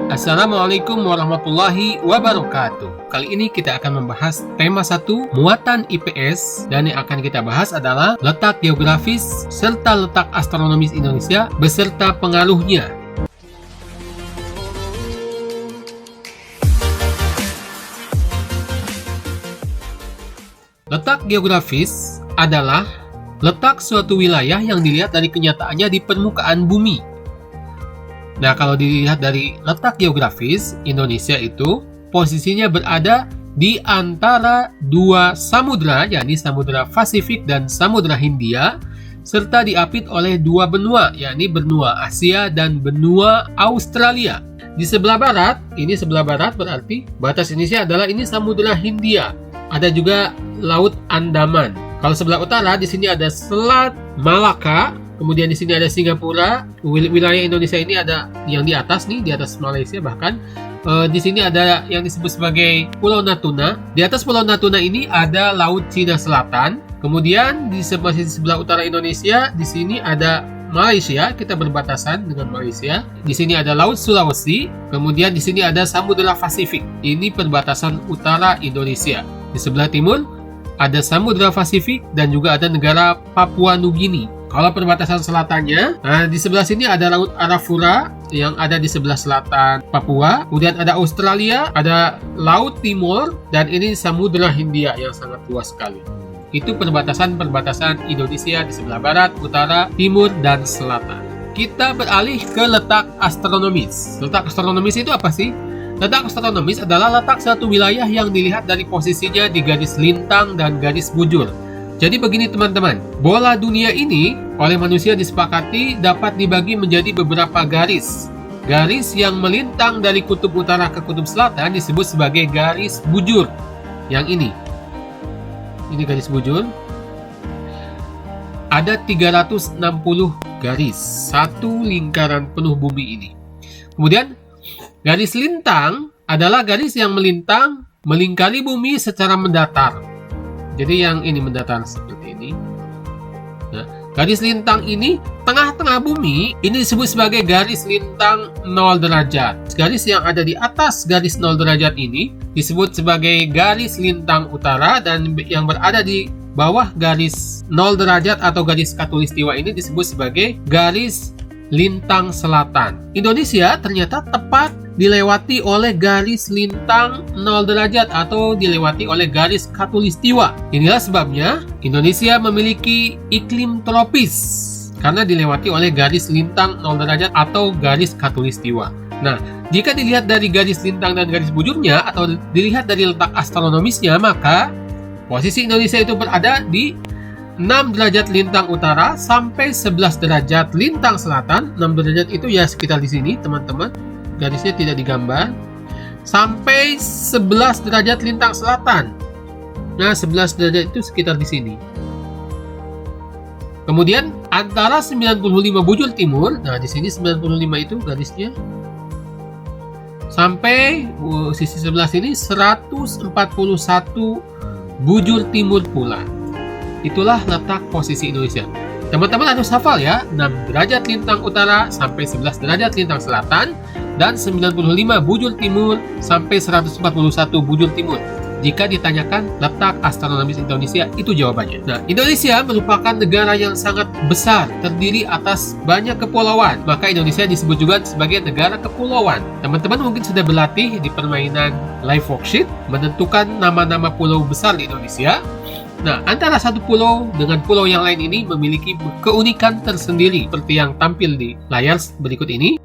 Assalamualaikum warahmatullahi wabarakatuh. Kali ini kita akan membahas tema 1, muatan IPS, dan yang akan kita bahas adalah letak geografis serta letak astronomis Indonesia beserta pengaruhnya. Letak geografis adalah letak suatu wilayah yang dilihat dari kenyataannya di permukaan bumi. Nah, kalau dilihat dari letak geografis, Indonesia itu posisinya berada di antara dua samudra, yakni Samudra Pasifik dan Samudra Hindia, serta diapit oleh dua benua, yakni benua Asia dan benua Australia. Di sebelah barat, ini sebelah barat berarti batas Indonesia adalah ini Samudra Hindia. Ada juga Laut Andaman. Kalau sebelah utara, di sini ada Selat Malaka. Kemudian di sini ada Singapura. Wilayah Indonesia ini ada yang di atas nih, di atas Malaysia bahkan. Di sini ada yang disebut sebagai Pulau Natuna. Di atas Pulau Natuna ini ada Laut Cina Selatan. Kemudian di sebelah utara Indonesia, di sini ada Malaysia, kita berbatasan dengan Malaysia. Di sini ada Laut Sulawesi. Kemudian di sini ada Samudra Pasifik. Ini perbatasan utara Indonesia. Di sebelah timur ada Samudra Pasifik dan juga ada negara Papua Nugini. Kalau perbatasan selatannya, di sebelah sini ada Laut Arafura yang ada di sebelah selatan Papua. Kemudian ada Australia, ada Laut Timur, dan ini Samudra Hindia yang sangat luas sekali. Itu perbatasan-perbatasan Indonesia di sebelah barat, utara, timur, dan selatan. Kita beralih ke letak astronomis. Letak astronomis itu apa sih? Letak astronomis adalah letak suatu wilayah yang dilihat dari posisinya di garis lintang dan garis bujur. Jadi begini teman-teman, bola dunia ini oleh manusia disepakati dapat dibagi menjadi beberapa garis. Garis yang melintang dari kutub utara ke kutub selatan disebut sebagai garis bujur. Yang ini garis bujur. Ada 360 garis, satu lingkaran penuh bumi ini. Kemudian garis lintang adalah garis yang melintang melingkari bumi secara mendatar. Jadi yang ini mendatar seperti ini. Nah, garis lintang ini tengah-tengah bumi ini disebut sebagai garis lintang 0 derajat. Garis yang ada di atas garis 0 derajat ini disebut sebagai garis lintang utara, dan yang berada di bawah garis 0 derajat atau garis khatulistiwa ini disebut sebagai garis lintang selatan. Indonesia ternyata tepat dilewati oleh garis lintang 0 derajat atau dilewati oleh garis khatulistiwa. Inilah sebabnya Indonesia memiliki iklim tropis karena dilewati oleh garis lintang 0 derajat atau garis khatulistiwa. Nah, jika dilihat dari garis lintang dan garis bujurnya atau dilihat dari letak astronomisnya, maka posisi Indonesia itu berada di 6 derajat lintang utara sampai 11 derajat lintang selatan. 6 derajat itu ya sekitar di sini, teman-teman. Garisnya tidak digambar. Sampai 11 derajat lintang selatan. Nah, 11 derajat itu sekitar di sini. Kemudian antara 95 bujur timur, nah di sini 95 itu garisnya. Sampai sisi sebelah sini 141 bujur timur pula. Itulah letak posisi Indonesia. Teman-teman harus hafal ya, 6 derajat lintang utara sampai 11 derajat lintang selatan, dan 95 bujur timur sampai 141 bujur timur. Jika ditanyakan letak astronomis Indonesia, itu jawabannya. Nah, Indonesia merupakan negara yang sangat besar, terdiri atas banyak kepulauan. Maka Indonesia disebut juga sebagai negara kepulauan. Teman-teman mungkin sudah berlatih di permainan live worksheet, menentukan nama-nama pulau besar di Indonesia. Nah, antara satu pulau dengan pulau yang lain ini memiliki keunikan tersendiri, seperti yang tampil di layar berikut ini.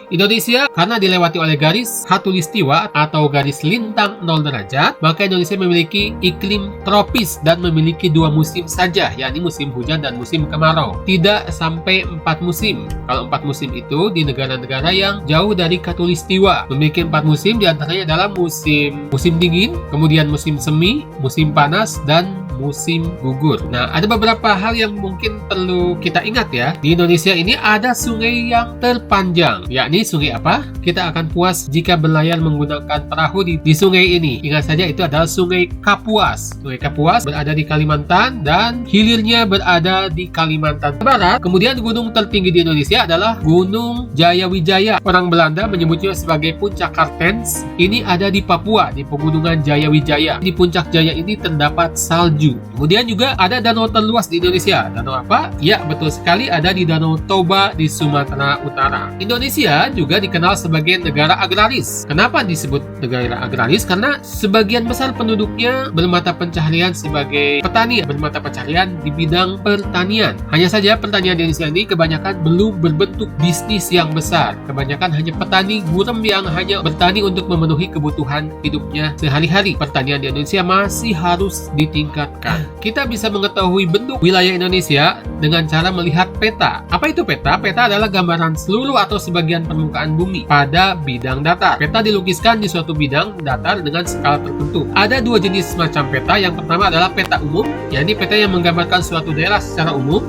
Indonesia karena dilewati oleh garis khatulistiwa atau garis lintang 0 derajat, maka Indonesia memiliki iklim tropis dan memiliki 2 musim saja, yakni musim hujan dan musim kemarau. Tidak sampai 4 musim. Kalau 4 musim itu di negara-negara yang jauh dari khatulistiwa. Memiliki 4 musim, diantaranya adalah musim dingin, kemudian musim semi, musim panas, dan musim gugur. Nah, ada beberapa hal yang mungkin perlu kita ingat ya. Di Indonesia ini ada sungai yang terpanjang, yakni sungai apa? Kita akan puas jika berlayar menggunakan perahu di sungai ini. Ingat saja itu adalah Sungai Kapuas. Sungai Kapuas berada di Kalimantan dan hilirnya berada di Kalimantan Barat. Kemudian gunung tertinggi di Indonesia adalah Gunung Jayawijaya. Orang Belanda menyebutnya sebagai Puncak Kartens. Ini ada di Papua, di Pegunungan Jayawijaya. Di Puncak Jaya ini terdapat salju. Kemudian juga ada danau terluas di Indonesia. Danau apa? Ya, betul sekali, ada di Danau Toba di Sumatera Utara. Indonesia juga dikenal sebagai negara agraris. Kenapa disebut negara agraris? Karena sebagian besar penduduknya bermata pencaharian sebagai petani, bermata pencaharian di bidang pertanian. Hanya saja pertanian di Indonesia ini kebanyakan belum berbentuk bisnis yang besar. Kebanyakan hanya petani gurem yang hanya bertani untuk memenuhi kebutuhan hidupnya sehari-hari. Pertanian di Indonesia masih harus ditingkatkan. Kita bisa mengetahui bentuk wilayah Indonesia dengan cara melihat peta. Apa itu peta? Peta adalah gambaran seluruh atau sebagian permukaan bumi pada bidang datar. Peta dilukiskan di suatu bidang datar dengan skala tertentu. Ada dua jenis macam peta. Yang pertama adalah peta umum, yakni peta yang menggambarkan suatu daerah secara umum.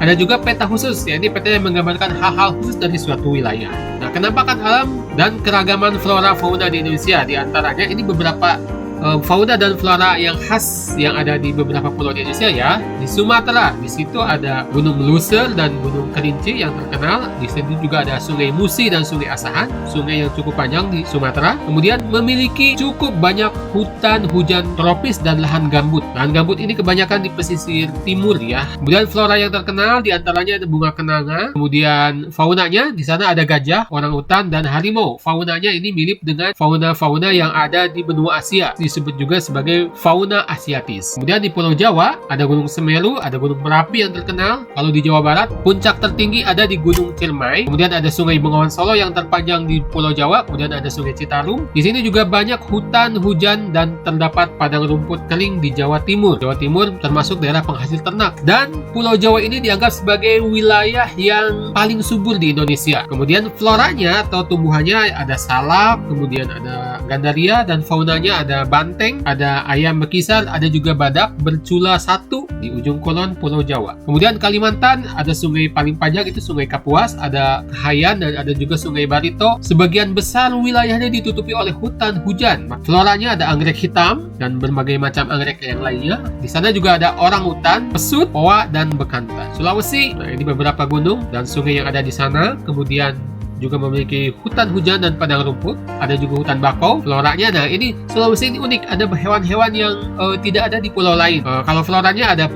Ada juga peta khusus, yakni peta yang menggambarkan hal-hal khusus dari suatu wilayah. Nah, kenampakan alam dan keragaman flora fauna di Indonesia, di antaranya ini beberapa fauna dan flora yang khas yang ada di beberapa pulau di Indonesia ya. Di Sumatera, di situ ada Gunung Luser dan Gunung Kerinci yang terkenal. Di situ juga ada Sungai Musi dan Sungai Asahan, sungai yang cukup panjang di Sumatera. Kemudian memiliki cukup banyak hutan hujan tropis dan lahan gambut. Lahan gambut ini kebanyakan di pesisir timur ya. Kemudian flora yang terkenal di antaranya ada bunga kenanga. Kemudian faunanya di sana ada gajah, orangutan dan harimau. Faunanya ini mirip dengan fauna-fauna yang ada di benua Asia. Disebut juga sebagai fauna asiatis. Kemudian di Pulau Jawa ada Gunung Semeru, ada Gunung Merapi yang terkenal. Kalau di Jawa Barat, puncak tertinggi ada di Gunung Ciremai. Kemudian ada Sungai Bengawan Solo yang terpanjang di Pulau Jawa. Kemudian ada Sungai Citarum. Di sini juga banyak hutan hujan dan terdapat padang rumput kering di Jawa Timur. Jawa Timur termasuk daerah penghasil ternak. Dan Pulau Jawa ini dianggap sebagai wilayah yang paling subur di Indonesia. Kemudian floranya atau tumbuhannya ada salak, kemudian ada gandaria, dan faunanya ada banteng, ada ayam bekisar, ada juga badak bercula satu di ujung kulon Pulau Jawa. Kemudian Kalimantan ada sungai paling panjang itu Sungai Kapuas, ada Kahayan dan ada juga Sungai Barito. Sebagian besar wilayahnya ditutupi oleh hutan hujan. Floranya ada anggrek hitam dan berbagai macam anggrek yang lainnya. Di sana juga ada orangutan, pesut, owa dan bekantan. Sulawesi, nah ini beberapa gunung dan sungai yang ada di sana. Kemudian juga memiliki hutan hujan dan padang rumput. Ada juga hutan bakau. Floranya, nah ini Sulawesi ini unik. Ada hewan-hewan yang tidak ada di pulau lain. Kalau floranya ada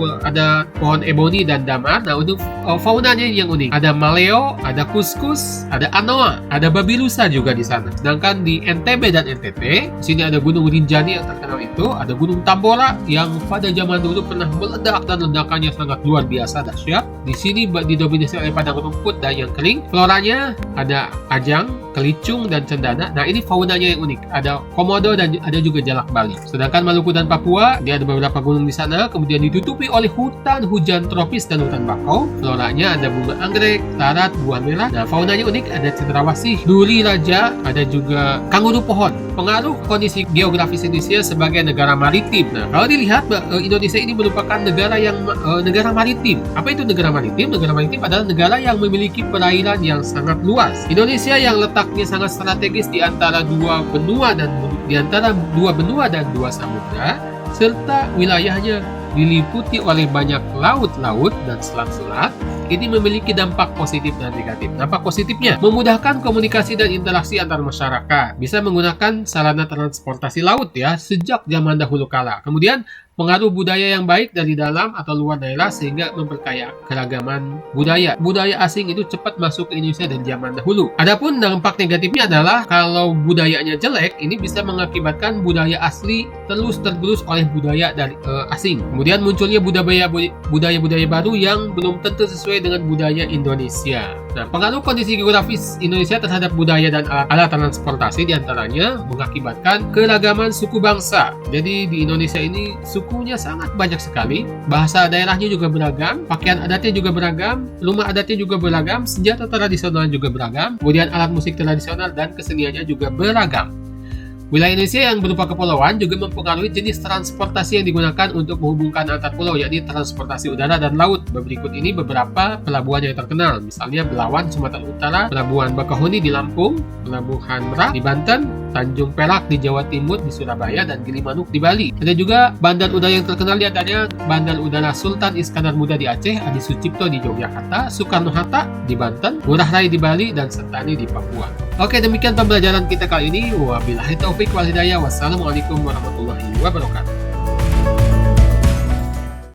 pohon eboni dan damar. Nah untuk faunanya yang unik. Ada maleo, ada kuskus, ada anoa, ada babirusa juga di sana. Sedangkan di NTB dan NTT, di sini ada Gunung Rinjani yang terkenal itu. Ada Gunung Tambora yang pada zaman dulu pernah meledak dan ledakannya sangat luar biasa dahsyat. Di sini didominasi oleh padang rumput dan yang kering. Floranya ada ajang, kelicung, dan cendana. Nah ini faunanya yang unik. Ada komodo dan ada juga jalak Bali. Sedangkan Maluku dan Papua, dia ada beberapa gunung di sana. Kemudian ditutupi oleh hutan hujan tropis dan hutan bakau. Floranya ada bunga anggrek, larat, buah merah. Nah faunanya unik. Ada cendrawasih, duri raja, ada juga kanguru pohon. Pengaruh kondisi geografis Indonesia sebagai negara maritim. Nah kalau dilihat Indonesia ini merupakan negara maritim. Apa itu negara maritim? Negara maritim adalah negara yang memiliki perairan yang sangat luas. Indonesia yang letaknya sangat strategis di antara dua benua dan dua samudra, serta wilayahnya diliputi oleh banyak laut-laut dan selat-selat, ini memiliki dampak positif dan negatif. Dampak positifnya, memudahkan komunikasi dan interaksi antar masyarakat. Bisa menggunakan sarana transportasi laut ya, sejak zaman dahulu kala. Kemudian, pengaruh budaya yang baik dari dalam atau luar daerah sehingga memperkaya keragaman budaya. Budaya asing itu cepat masuk ke Indonesia dari zaman dahulu. Adapun dampak negatifnya adalah kalau budayanya jelek, ini bisa mengakibatkan budaya asli tergerus oleh budaya dari asing. Kemudian munculnya budaya-budaya baru yang belum tentu sesuai dengan budaya Indonesia. Nah, pengaruh kondisi geografis Indonesia terhadap budaya dan alat transportasi diantaranya mengakibatkan keragaman suku bangsa. Jadi di Indonesia ini sukunya sangat banyak sekali, bahasa daerahnya juga beragam, pakaian adatnya juga beragam, rumah adatnya juga beragam, senjata tradisional juga beragam, kemudian alat musik tradisional dan keseniannya juga beragam. Wilayah Indonesia yang berupa kepulauan juga mempengaruhi jenis transportasi yang digunakan untuk menghubungkan antar pulau, yakni transportasi udara dan laut. Berikut ini beberapa pelabuhan yang terkenal, misalnya Belawan, Sumatera Utara, Pelabuhan Bakahuni di Lampung, Pelabuhan Merak di Banten, Tanjung Perak di Jawa Timur, di Surabaya, dan Gilimanuk di Bali. Ada juga bandar udara yang terkenal, di antaranya Bandar Udara Sultan Iskandar Muda di Aceh, Adi Sucipto di Yogyakarta, Soekarno-Hatta di Banten, Ngurah Rai di Bali, dan Sentani di Papua. Oke, demikian pembelajaran kita kali ini. Wabillahi taufik wal hidayah. Wassalamualaikum warahmatullahi wabarakatuh.